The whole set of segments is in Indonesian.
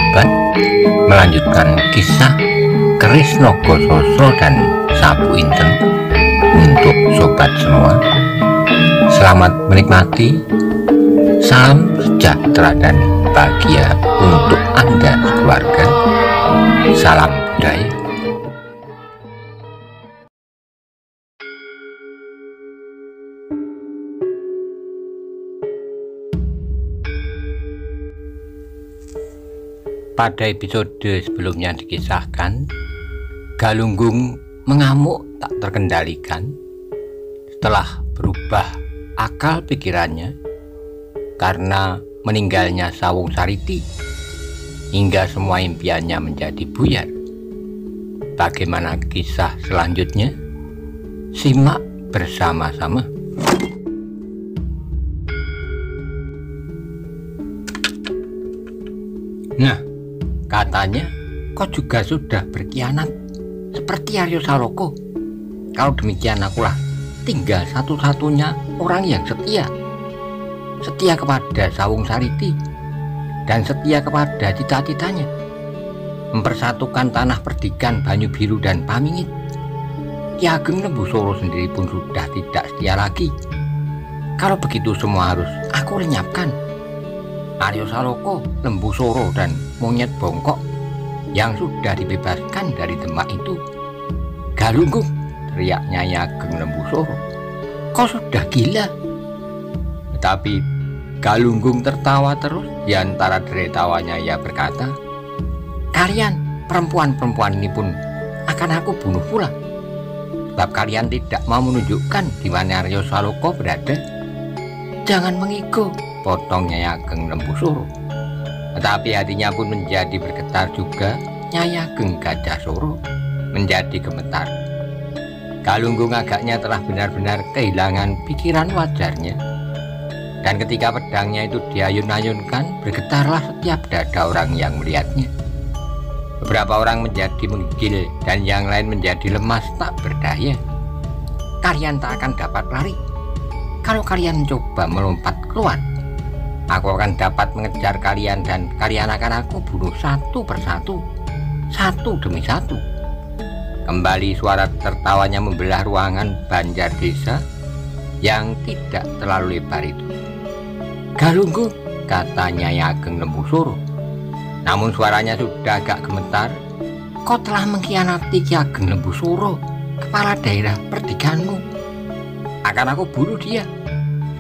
Sobat melanjutkan kisah keris Naga Sasra dan Sapu Inten untuk sobat semua. Selamat menikmati. Salam sejahtera dan bahagia untuk Anda keluarga. Salam budaya. Pada episode sebelumnya dikisahkan, Galunggung mengamuk tak terkendalikan setelah berubah akal pikirannya karena meninggalnya Sawung Sariti, hingga semua impiannya menjadi buyar. Bagaimana kisah selanjutnya? Simak bersama-sama. Nah, katanya kau juga sudah berkhianat seperti Aryo Saloko. Kalau demikian akulah tinggal satu-satunya orang yang setia kepada Sawung Sariti dan setia kepada cita-citanya mempersatukan tanah perdikan Banyu Biru dan Pamingit. Ki Ageng Lembusoro sendiri pun sudah tidak setia lagi. Kalau begitu semua harus aku lenyapkan. Aryo Saloko, Lembusoro dan monyet bongkok yang sudah dibebaskan dari Demak itu. Galunggung, teriak Nyai Ageng Lembusoro, kau sudah gila. Tetapi Galunggung tertawa terus. Di antara derai tawanya ia berkata, kalian perempuan-perempuan ini pun akan aku bunuh pula, sebab kalian tidak mau menunjukkan di mana Aryo Saloko berada. Jangan mengigo, potong Nyai Ageng Lembusoro. Tetapi hatinya pun menjadi bergetar juga. Nyai Ageng Gajah Soro menjadi gemetar. Galunggung agaknya telah benar-benar kehilangan pikiran wajarnya, dan ketika pedangnya itu diayun-ayunkan, bergetarlah setiap dada orang yang melihatnya. Beberapa orang menjadi menggigil dan yang lain menjadi lemas tak berdaya. Kalian tak akan dapat lari. Kalau kalian mencoba melompat keluar, aku akan dapat mengejar kalian dan kalian akan aku bunuh satu persatu, satu demi satu. Kembali suara tertawanya membelah ruangan Banjar Desa yang tidak terlalu lebar itu. Galunggung, kata Nyai Ageng Lembusoro. Namun suaranya sudah agak gemetar. Kau telah mengkhianati Ki Ageng Lembusoro, kepala daerah perdikanmu. Akan aku bunuh dia,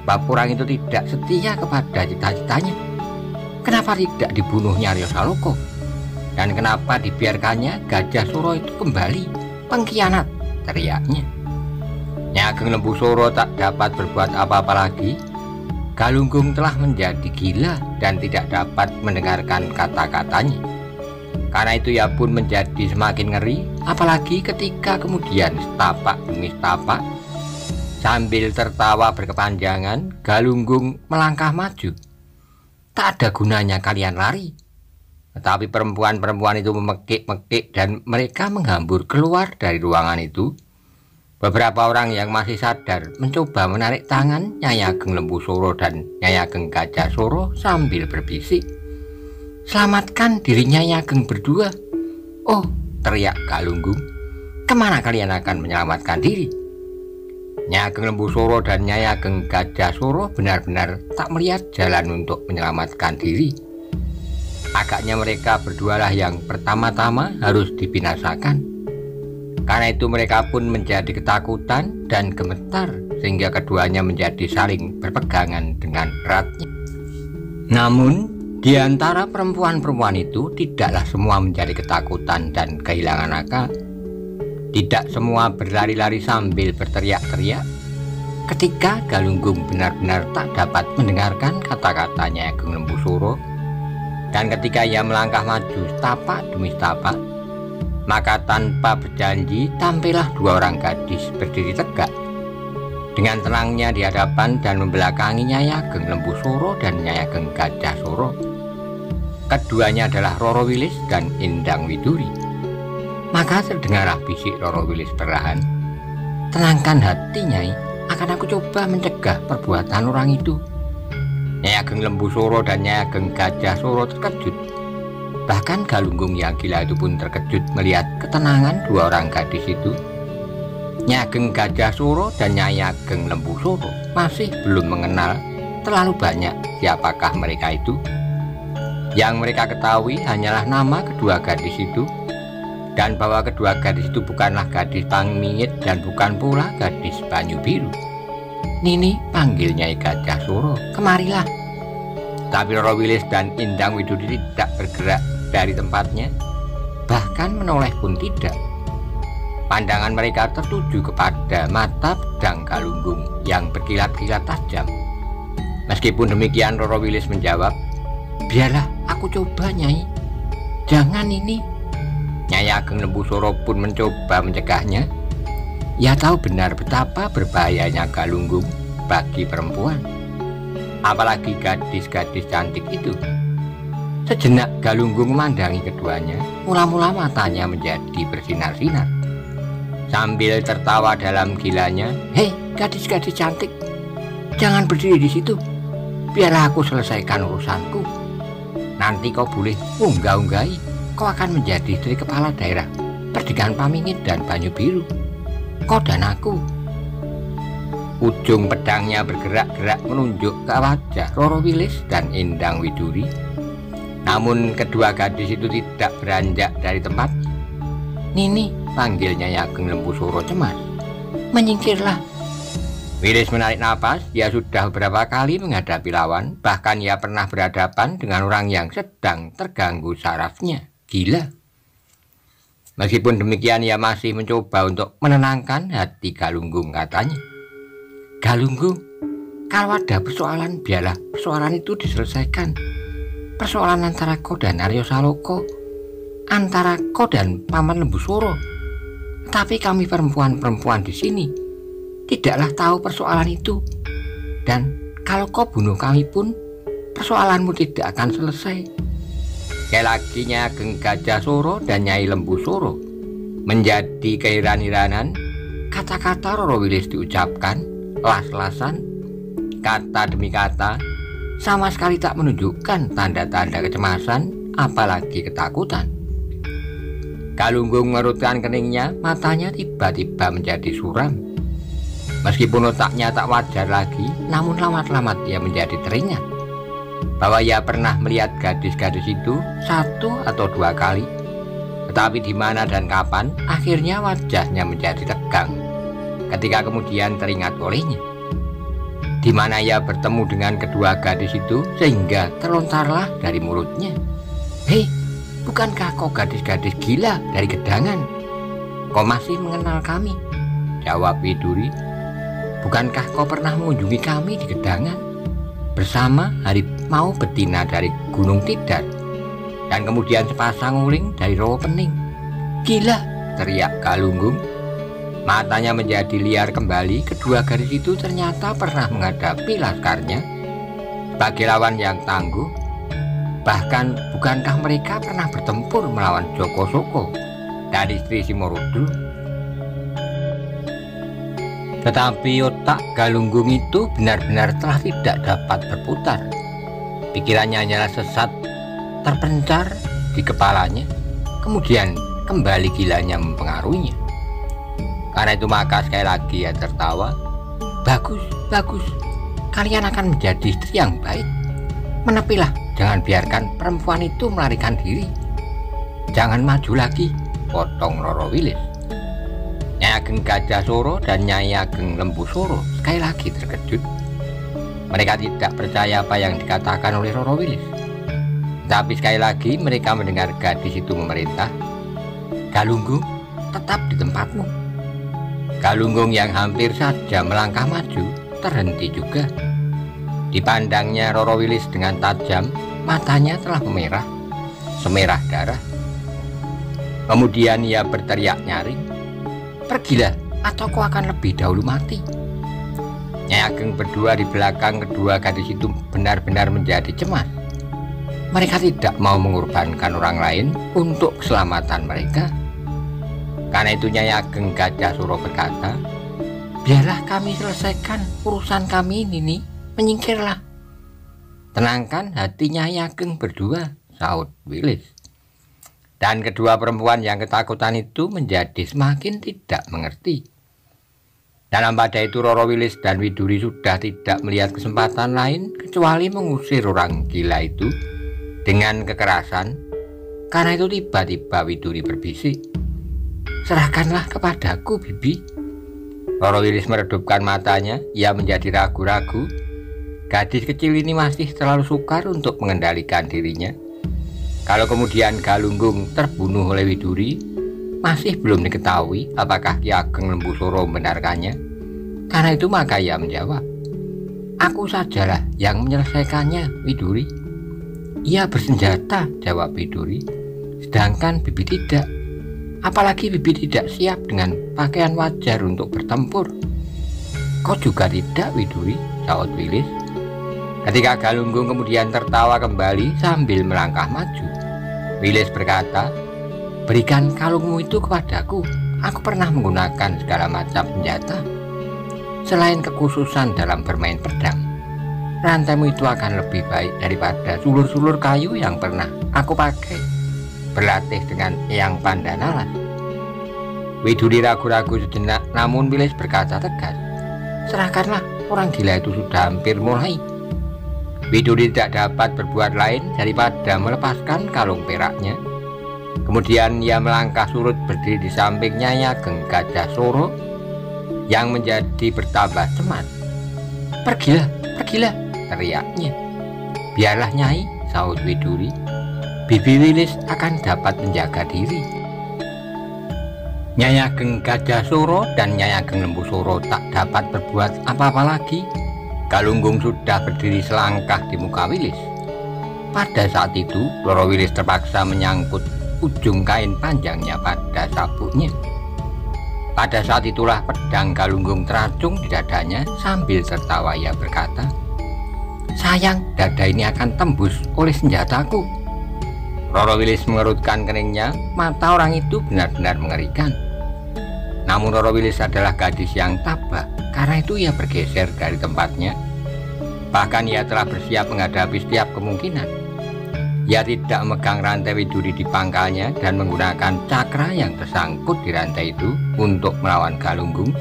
sebab orang itu tidak setia kepada cita-citanya. Kenapa tidak dibunuhnya Aryo Saloko? Dan kenapa dibiarkannya Gajah Soro itu kembali pengkhianat, teriaknya. Nyai Ageng Lembusoro tak dapat berbuat apa-apa lagi. Galunggung telah menjadi gila dan tidak dapat mendengarkan kata-katanya. Karena itu ia pun menjadi semakin ngeri, apalagi ketika kemudian setapak demi setapak sambil tertawa berkepanjangan, Galunggung melangkah maju. Tak ada gunanya kalian lari. Tetapi perempuan-perempuan itu memekik-mekik dan mereka menghambur keluar dari ruangan itu. Beberapa orang yang masih sadar mencoba menarik tangan Nyai Ageng Lembusoro dan Nyai Ageng Gajah Soro sambil berbisik, selamatkan diri Nyai Ageng berdua. Oh, teriak Galunggung, kemana kalian akan menyelamatkan diri? Nyai Ageng Lembusoro dan Nyai Ageng Gajah Soro benar-benar tak melihat jalan untuk menyelamatkan diri. Agaknya mereka berdualah yang pertama-tama harus dibinasakan. Karena itu mereka pun menjadi ketakutan dan gemetar, sehingga keduanya menjadi saling berpegangan dengan eratnya. Namun di antara perempuan-perempuan itu tidaklah semua menjadi ketakutan dan kehilangan akal. Tidak semua berlari-lari sambil berteriak-teriak. Ketika Galunggung benar-benar tak dapat mendengarkan kata-katanya Ageng Lembusoro, dan ketika ia melangkah maju setapak demi setapak, maka tanpa berjanji tampillah dua orang gadis berdiri tegak dengan tenangnya di hadapan dan membelakangi Nyai Ageng Lembusoro dan Nyai Ageng Gajah Soro. Keduanya adalah Roro Wilis dan Endang Widuri. Maka terdengarlah bisik Roro Wilis perlahan, tenangkan hati Nyai, akan aku coba mencegah perbuatan orang itu. Nyai Ageng Lembusoro dan Nyai Ageng Gajah Soro terkejut. Bahkan Galunggung yang gila itu pun terkejut melihat ketenangan dua orang gadis itu. Nyai Ageng Gajah Suro dan Nyai Ageng Lembu Suro masih belum mengenal terlalu banyak siapakah mereka itu. Yang mereka ketahui hanyalah nama kedua gadis itu, dan bahwa kedua gadis itu bukanlah gadis Pangmingit dan bukan pula gadis Banyu Biru. "Nini," panggil Nyai Gajah Suro, "kemarilah." Tapi Roro Wilis dan Indang Widuri tidak bergerak dari tempatnya, bahkan menoleh pun tidak. Pandangan mereka tertuju kepada mata pedang Galunggung yang berkilat-kilat tajam. Meskipun demikian, Roro Wilis menjawab, "Biarlah aku coba, Nyai. Jangan ini." Nyai Ageng Lembu Suro pun mencoba mencegahnya. Ia tahu benar betapa berbahayanya Galunggung bagi perempuan, apalagi gadis-gadis cantik itu. Sejenak Galunggung memandangi keduanya, mula-mula matanya menjadi bersinar-sinar. Sambil tertawa dalam gilanya, "Hei gadis-gadis cantik, jangan berdiri di situ. Biarlah aku selesaikan urusanku. Nanti kau boleh unggah-unggahi. Kau akan menjadi istri kepala daerah Perdikan Pamingit dan Banyu Biru. Kau dan aku." Ujung pedangnya bergerak-gerak menunjuk ke wajah Roro Wilis dan Indang Widuri. Namun kedua gadis itu tidak beranjak dari tempat. "Nini," panggil Nyai Ageng Lembu Suro cemas, "menyingkirlah." Wilis menarik napas. Dia sudah beberapa kali menghadapi lawan, bahkan ia pernah berhadapan dengan orang yang sedang terganggu sarafnya, gila. Meskipun demikian, ia masih mencoba untuk menenangkan hati Galunggung. Katanya, "Galunggung, kalau ada persoalan, biarlah persoalan itu diselesaikan. Persoalan antara kau dan Aryo Saloko, antara kau dan Paman Lembu Suro. Tapi kami perempuan-perempuan di sini tidaklah tahu persoalan itu. Dan kalau kau bunuh kami pun, persoalanmu tidak akan selesai." Sekali lagi Nyai Ageng Gajah Suro dan Nyai Lembu Suro menjadi keheran-heranan. Kata-kata Roro Wilis diucapkan las-lasan, kata demi kata, sama sekali tak menunjukkan tanda-tanda kecemasan, apalagi ketakutan. Galunggung mengerutkan keningnya, matanya tiba-tiba menjadi suram. Meskipun otaknya tak wajar lagi, namun lamat-lamat ia menjadi teringat bahwa ia pernah melihat gadis-gadis itu 1 atau 2 kali. Tetapi di mana dan kapan, akhirnya wajahnya menjadi tegang ketika kemudian teringat olehnya. Di mana ia bertemu dengan kedua gadis itu sehingga terlontarlah dari mulutnya, "Hei, bukankah kau gadis-gadis gila dari Gedangan? Kau masih mengenal kami?" Jawab Widuri, "Bukankah kau pernah mengunjungi kami di Gedangan bersama harimau betina dari Gunung Tidar dan kemudian sepasang uling dari Rawa Pening?" "Gila!" teriak Galunggung. Matanya menjadi liar kembali. Kedua gadis itu ternyata pernah menghadapi laskarnya sebagai lawan yang tangguh. Bahkan bukankah mereka pernah bertempur melawan Joko Soko dari Sri Simorudul? Tetapi otak Galunggung itu benar-benar telah tidak dapat berputar. Pikirannya hanyalah sesat, terpencar di kepalanya. Kemudian kembali gilanya mempengaruhinya. Karena itu maka sekali lagi ia tertawa. Bagus, bagus. Kalian akan menjadi istri yang baik. Menepilah, jangan biarkan perempuan itu melarikan diri. Jangan maju lagi, potong Roro Wilis. Nyai Ageng Gajah Suro dan Nyai Ageng Lembu Suro sekali lagi terkejut. Mereka tidak percaya apa yang dikatakan oleh Roro Wilis. Tapi sekali lagi mereka mendengar gadis itu memerintah, "Galunggung, tetap di tempatmu." Galunggung yang hampir saja melangkah maju terhenti juga. Dipandangnya Roro Wilis dengan tajam, matanya telah memerah, semerah darah. Kemudian ia berteriak nyaring, "Pergilah, atau kau akan lebih dahulu mati." Nyai Ageng berdua di belakang kedua gadis itu benar-benar menjadi cemas. Mereka tidak mau mengorbankan orang lain untuk keselamatan mereka. Karena itu Nyai Ageng Gajah Suro berkata, "Biarlah kami selesaikan urusan kami ini, Nini. Menyingkirlah." "Tenangkan hati Nyai Ageng berdua," saut Wilis. Dan kedua perempuan yang ketakutan itu menjadi semakin tidak mengerti. Dalam pada itu Roro Wilis dan Widuri sudah tidak melihat kesempatan lain kecuali mengusir orang gila itu dengan kekerasan. Karena itu tiba-tiba Widuri berbisik, "Serahkanlah kepadaku, Bibi." Roro Wilis meredupkan matanya. Ia menjadi ragu-ragu. Gadis kecil ini masih terlalu sukar untuk mengendalikan dirinya. Kalau kemudian Galunggung terbunuh oleh Widuri, masih belum diketahui apakah Ki Ageng Lembu Soro membenarkannya. Karena itu maka ia menjawab, "Aku sajalah yang menyelesaikannya, Widuri." "Ia bersenjata," jawab Widuri, "sedangkan Bibi tidak. Apalagi Bibi tidak siap dengan pakaian wajar untuk bertempur." "Kau juga tidak, Widuri," saut Wilis. Ketika Galunggung kemudian tertawa kembali sambil melangkah maju, Wilis berkata, "Berikan kalungmu itu kepadaku. Aku pernah menggunakan segala macam senjata. Selain kekhususan dalam bermain pedang, rantaimu itu akan lebih baik daripada sulur-sulur kayu yang pernah aku pakai berlatih dengan Eyang Pandanalas." Widuri ragu-ragu sejenak, namun Wilis berkata tegas, "Serahkanlah, orang gila itu sudah hampir mulai." Widuri tidak dapat berbuat lain daripada melepaskan kalung peraknya. Kemudian ia melangkah surut berdiri di samping Nyai Ageng Gajah Soro yang menjadi bertambah cemas. "Pergilah, pergilah," teriaknya. "Biarlah Nyai," saut Widuri. "Bibi Wilis akan dapat menjaga diri." Nyai Ageng Gajah Soro dan Nyai Ageng Lembu Soro tak dapat berbuat apa-apa lagi. Galunggung sudah berdiri selangkah di muka Wilis. Pada saat itu Roro Wilis terpaksa menyangkut ujung kain panjangnya pada sabuknya. Pada saat itulah pedang Galunggung teracung di dadanya. Sambil tertawa ia berkata, "Sayang, dada ini akan tembus oleh senjataku." Roro Wilis mengerutkan keningnya. Mata orang itu benar-benar mengerikan. Namun Roro Wilis adalah gadis yang tabah. Karena itu ia bergeser dari tempatnya. Bahkan ia telah bersiap menghadapi setiap kemungkinan. Ia tidak memegang rantai Widuri di pangkalnya dan menggunakan cakra yang tersangkut di rantai itu untuk melawan Galunggung.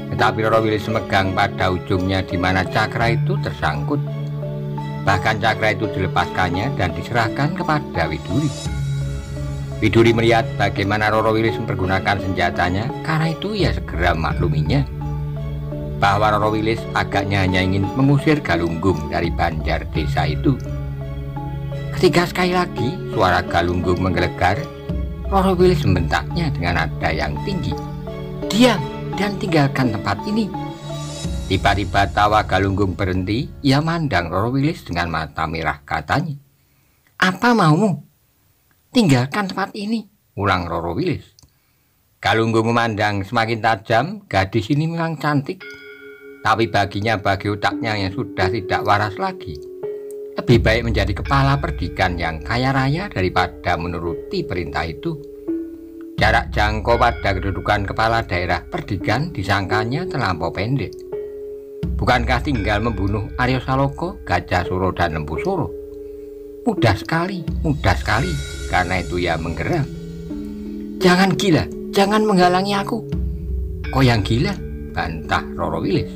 Tetapi Roro Wilis memegang pada ujungnya di mana cakra itu tersangkut. Bahkan cakra itu dilepaskannya dan diserahkan kepada Widuri. Widuri melihat bagaimana Roro Wilis mempergunakan senjatanya. Karena itu ia segera makluminya bahwa Roro Wilis agaknya hanya ingin mengusir Galunggung dari banjar desa itu. Ketika sekali lagi suara Galunggung menggelegar, Roro Wilis membentaknya dengan nada yang tinggi, "Diam dan tinggalkan tempat ini." Tiba-tiba tawa Galunggung berhenti. Ia mandang Roro Wilis dengan mata merah, katanya, "Apa maumu?" "Tinggalkan tempat ini," ulang Roro Wilis. Galunggung memandang semakin tajam. Gadis ini memang cantik, tapi bagi otaknya yang sudah tidak waras lagi, lebih baik menjadi kepala perdikan yang kaya raya daripada menuruti perintah itu. Jarak jangkau pada kedudukan kepala daerah perdikan disangkanya terlampau pendek. Bukankah tinggal membunuh Aryo Saloka, Gajah Soro dan Lembu Soro? Mudah sekali, mudah sekali. Karena itu ia menggeram. "Jangan gila, jangan menghalangi aku." "Kau yang gila," bantah Roro Wilis.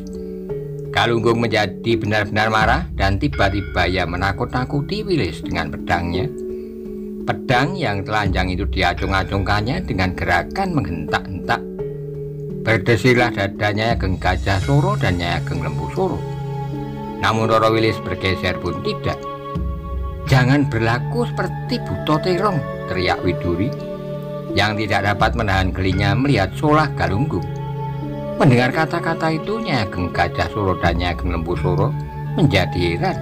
Galunggung menjadi benar-benar marah dan tiba-tiba ia menakut-nakuti Wilis dengan pedangnya. Pedang yang telanjang itu diacung-acungkannya dengan gerakan menghentak-hentak. Berdesirlah dadanya Ageng Gajah Soro dan Nyai Ageng Lembu Soro. Namun Roro Wilis bergeser pun tidak. "Jangan berlaku seperti buta terong," teriak Widuri yang tidak dapat menahan gelinya melihat solah Galunggung. Mendengar kata-kata itu, Nyai Ageng Gajah Soro dan Nyai Ageng Lembu Soro menjadi heran.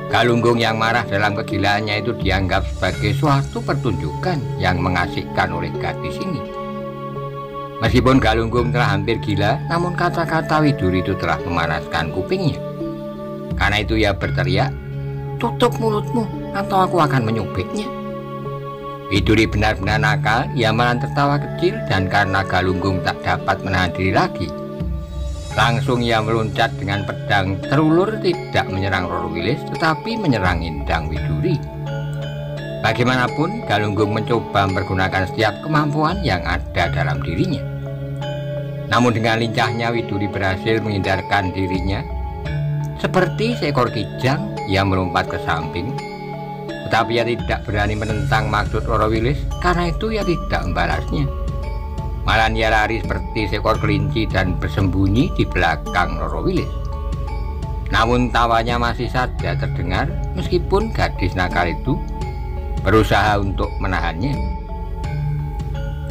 Galunggung yang marah dalam kegilaannya itu dianggap sebagai suatu pertunjukan yang mengasihkan oleh gadis ini. Meskipun Galunggung telah hampir gila, namun kata-kata Widuri itu telah memanaskan kupingnya. Karena itu ia berteriak, "Tutup mulutmu atau aku akan menyubitnya." Widuri benar-benar nakal. Ia malah tertawa kecil, dan karena Galunggung tak dapat menahan diri lagi, langsung ia meloncat dengan pedang terulur, tidak menyerang Roro Wilis tetapi menyerang Indang Widuri. Bagaimanapun, Galunggung mencoba mempergunakan setiap kemampuan yang ada dalam dirinya. Namun dengan lincahnya Widuri berhasil menghindarkan dirinya. Seperti seekor kijang, ia melompat ke samping. Tetapi ia tidak berani menentang maksud Roro Wilis, karena itu ia tidak membalasnya. Malah ia lari seperti seekor kelinci dan bersembunyi di belakang Roro Wilis. Namun tawanya masih saja terdengar meskipun gadis nakal itu berusaha untuk menahannya.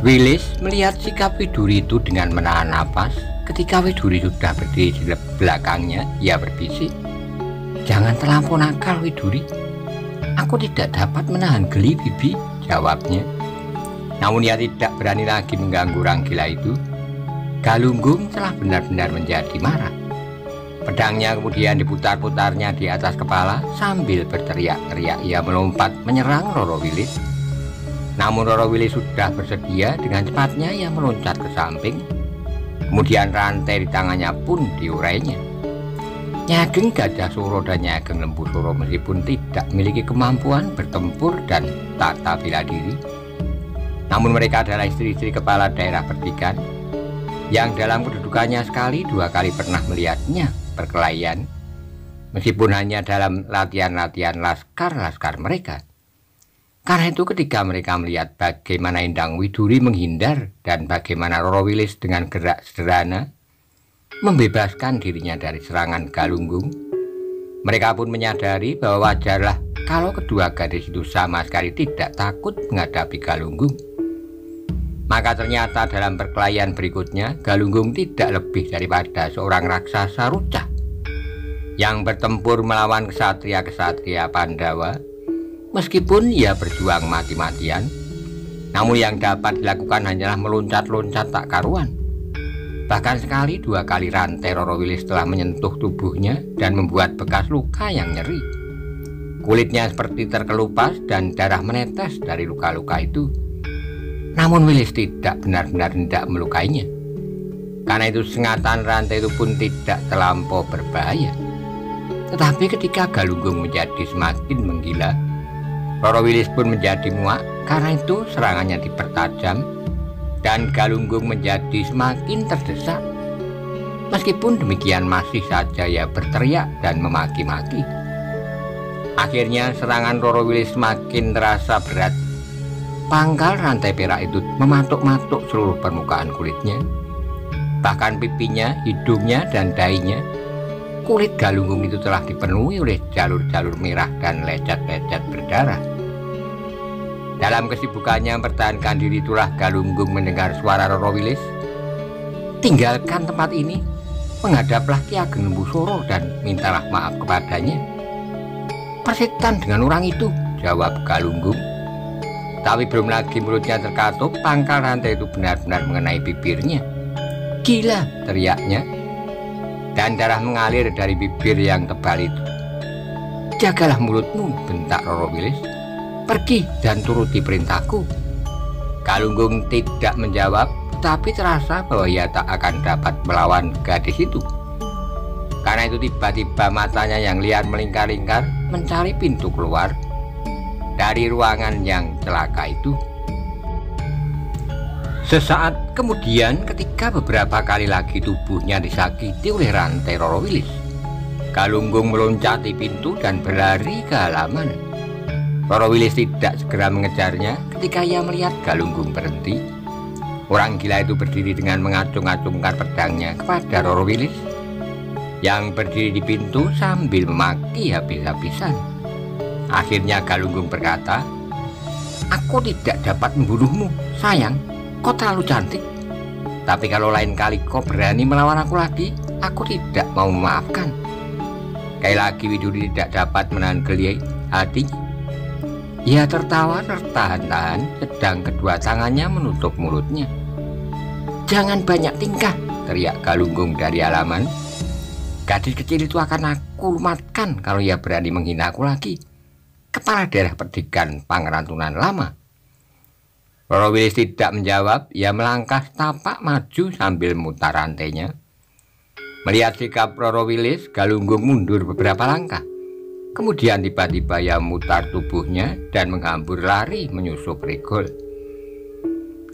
Wilis melihat sikap Widuri itu dengan menahan napas. Ketika Widuri sudah berdiri di belakangnya, ia berbisik, "Jangan terlampau nakal, Widuri. Aku tidak dapat menahan geli, Bibi," jawabnya. Namun ia tidak berani lagi mengganggu orang gila itu. Galunggung telah benar-benar menjadi marah. Pedangnya kemudian diputar-putarnya di atas kepala. Sambil berteriak-teriak ia melompat menyerang Roro Wilis. Namun Roro Wilis sudah bersedia. Dengan cepatnya ia meloncat ke samping. Kemudian rantai di tangannya pun diurainya. Nyi Ageng Gajah Suro dan Nyi Ageng Lembu Suro meskipun tidak memiliki kemampuan bertempur dan tata bela diri, namun mereka adalah istri-istri kepala daerah pertikan yang dalam kedudukannya sekali dua kali pernah melihatnya perkelahian, meskipun hanya dalam latihan-latihan laskar-laskar mereka. Karena itu ketika mereka melihat bagaimana Endang Widuri menghindar dan bagaimana Roro Wilis dengan gerak sederhana membebaskan dirinya dari serangan Galunggung, mereka pun menyadari bahwa wajarlah kalau kedua gadis itu sama sekali tidak takut menghadapi Galunggung. Maka ternyata dalam perkelahian berikutnya Galunggung tidak lebih daripada seorang raksasa rucah yang bertempur melawan kesatria-kesatria Pandawa. Meskipun ia berjuang mati-matian, namun yang dapat dilakukan hanyalah meloncat-loncat tak karuan. Bahkan sekali dua kali rantai Roro Wilis telah menyentuh tubuhnya dan membuat bekas luka yang nyeri. Kulitnya seperti terkelupas dan darah menetes dari luka-luka itu. Namun Wilis tidak benar-benar hendak melukainya. Karena itu sengatan rantai itu pun tidak terlampau berbahaya. Tetapi ketika Galunggung menjadi semakin menggila, Roro Wilis pun menjadi muak. Karena itu serangannya dipertajam dan Galunggung menjadi semakin terdesak. Meskipun demikian masih saja ia berteriak dan memaki-maki. Akhirnya serangan Roro Wilis semakin terasa berat. Pangkal rantai perak itu mematuk-matuk seluruh permukaan kulitnya, bahkan pipinya, hidungnya, dan dahinya. Kulit Galunggung itu telah dipenuhi oleh jalur-jalur merah dan lecet-lecet berdarah. Dalam kesibukannya mempertahankan diri itulah Galunggung mendengar suara Roro Wilis, "Tinggalkan tempat ini, menghadaplah Ki Ageng Lembu Suro dan mintalah maaf kepadanya." "Persetan dengan orang itu," jawab Galunggung. Tapi belum lagi mulutnya terkatup, pangkal rantai itu benar-benar mengenai bibirnya. "Gila!" teriaknya. Dan darah mengalir dari bibir yang tebal itu. "Jagalah mulutmu," bentak Roro Wilis. "Pergi dan turuti perintahku." Galunggung tidak menjawab, tapi terasa bahwa ia tak akan dapat melawan gadis itu. Karena itu tiba-tiba matanya yang liar melingkar-lingkar mencari pintu keluar dari ruangan yang celaka itu. Sesaat kemudian ketika beberapa kali lagi tubuhnya disakiti oleh rantai Roro Wilis, Galunggung meloncati pintu dan berlari ke halaman. Roro Wilis tidak segera mengejarnya. Ketika ia melihat Galunggung berhenti, orang gila itu berdiri dengan mengacung-acungkan pedangnya kepada Roro Wilis yang berdiri di pintu sambil memaki habis-habisan. Akhirnya Galunggung berkata, "Aku tidak dapat membunuhmu, sayang. Kau terlalu cantik. Tapi kalau lain kali kau berani melawan aku lagi, aku tidak mau memaafkan." Sekali lagi Widuri tidak dapat menahan geli hatinya. Ia tertawa tertahan-tahan, sedang kedua tangannya menutup mulutnya. "Jangan banyak tingkah," teriak Galunggung dari halaman. "Gadis kecil itu akan aku lumatkan kalau ia berani menghina aku lagi. Kepala daerah perdikan Pangerantunan lama." Roro Wilis tidak menjawab. Ia melangkah setapak maju sambil memutar rantainya. Melihat sikap Roro Wilis, Galunggung mundur beberapa langkah. Kemudian tiba-tiba ia memutar tubuhnya dan menghambur lari menyusup Regol.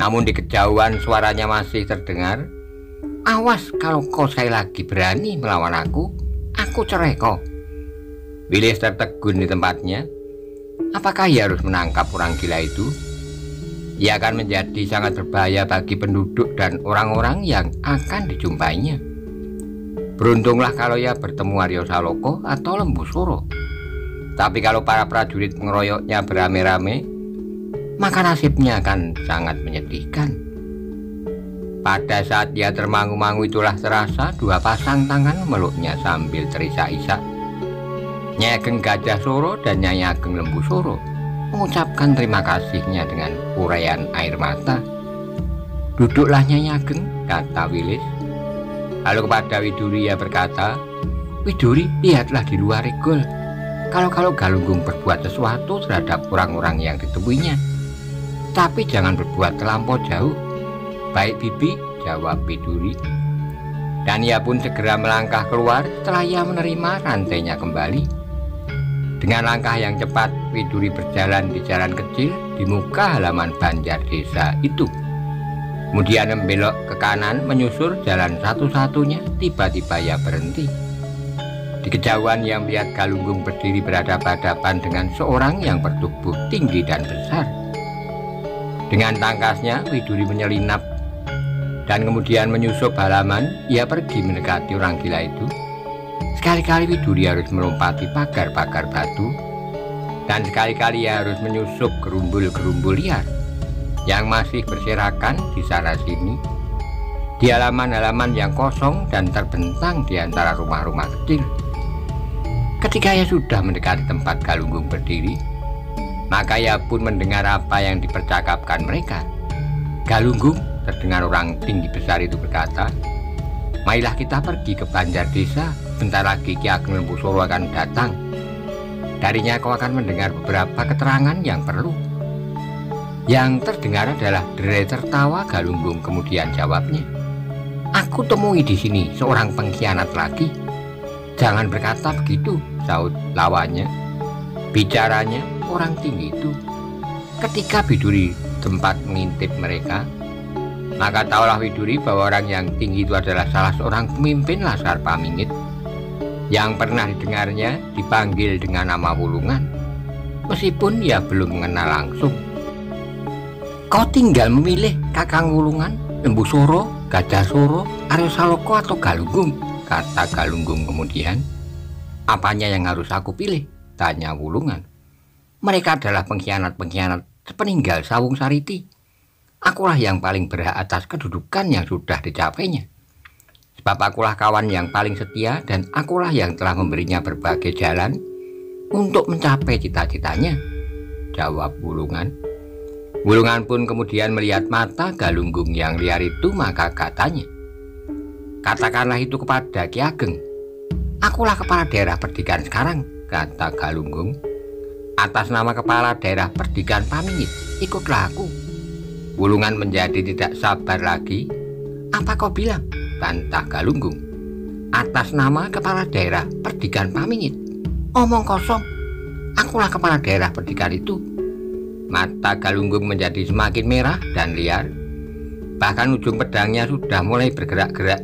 Namun di kejauhan suaranya masih terdengar, "Awas kalau kau sekali lagi berani melawan aku cerai kau." Willis tertegun di tempatnya. Apakah ia harus menangkap orang gila itu? Ia akan menjadi sangat berbahaya bagi penduduk dan orang-orang yang akan dijumpainya. Beruntunglah kalau ia bertemu Aryo Saloko atau Lembu Soro. Tapi kalau para prajurit mengeroyoknya beramai-ramai, maka nasibnya akan sangat menyedihkan. Pada saat dia termangu-mangu itulah terasa dua pasang tangan memeluknya sambil terisak-isak. Nyai Ageng Gajah Soro dan Nyai Ageng Lembu Soro mengucapkan terima kasihnya dengan uraian air mata. "Duduklah Nyai Ageng," kata Willis. Lalu kepada Widuri ia berkata, "Widuri, lihatlah di luar Regol. Kalau Galunggung berbuat sesuatu terhadap orang-orang yang ditemuinya. Tapi jangan berbuat terlampau jauh." "Baik Bibi," jawab Widuri. Dan ia pun segera melangkah keluar setelah ia menerima rantainya kembali. Dengan langkah yang cepat, Widuri berjalan di jalan kecil di muka halaman banjar desa itu. Kemudian membelok ke kanan menyusur jalan satu-satunya. Tiba-tiba ia berhenti. Di kejauhan ia melihat Galunggung berdiri berhadapan-hadapan dengan seorang yang bertubuh tinggi dan besar. Dengan tangkasnya Widuri menyelinap dan kemudian menyusup halaman. Ia pergi mendekati orang gila itu. Sekali-kali Widuri harus melompati pagar-pagar batu, dan sekali-kali ia harus menyusup gerumbul-gerumbul liar yang masih berserakan di sana sini, di halaman-halaman yang kosong dan terbentang di antara rumah-rumah kecil. Ketika ia sudah mendekati tempat Galunggung berdiri, maka ia pun mendengar apa yang dipercakapkan mereka. "Galunggung," terdengar orang tinggi besar itu berkata, "Marilah kita pergi ke banjar desa. Bentar lagi Ki Ageng Lembu Soro akan datang. Darinya kau akan mendengar beberapa keterangan yang perlu." Yang terdengar adalah derai tertawa Galunggung. Kemudian jawabnya, "Aku temui di sini seorang pengkhianat lagi." "Jangan berkata begitu," sahut lawannya. Bicaranya orang tinggi itu. Ketika Widuri tempat mengintip mereka, maka tahulah Widuri bahwa orang yang tinggi itu adalah salah seorang pemimpin Laskar Pamingit yang pernah didengarnya dipanggil dengan nama Wulungan, meskipun ia belum mengenal langsung. "Kau tinggal memilih Kakang Wulungan, Lembu Soro, Gajah Soro, Aryo Saloko atau Galunggung?" kata Galunggung kemudian. "Apanya yang harus aku pilih?" tanya Wulungan. "Mereka adalah pengkhianat-pengkhianat sepeninggal Sawung Sariti. Akulah yang paling berhak atas kedudukan yang sudah dicapainya. Sebab akulah kawan yang paling setia dan akulah yang telah memberinya berbagai jalan untuk mencapai cita-citanya," jawab Wulungan. Wulungan pun kemudian melihat mata Galunggung yang liar itu, maka katanya, "Katakanlah itu kepada Ki Ageng." "Akulah kepala daerah Perdikan sekarang," kata Galunggung. "Atas nama kepala daerah Perdikan Pamingit, ikutlah aku." Wulungan menjadi tidak sabar lagi. "Apa kau bilang?" bantah Galunggung. "Atas nama kepala daerah Perdikan Pamingit. Omong kosong. Akulah kepala daerah Perdikan itu." Mata Galunggung menjadi semakin merah dan liar. Bahkan ujung pedangnya sudah mulai bergerak-gerak.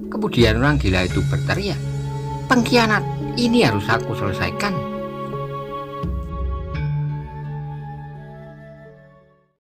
Kemudian orang gila itu berteriak, "Pengkhianat, ini harus aku selesaikan."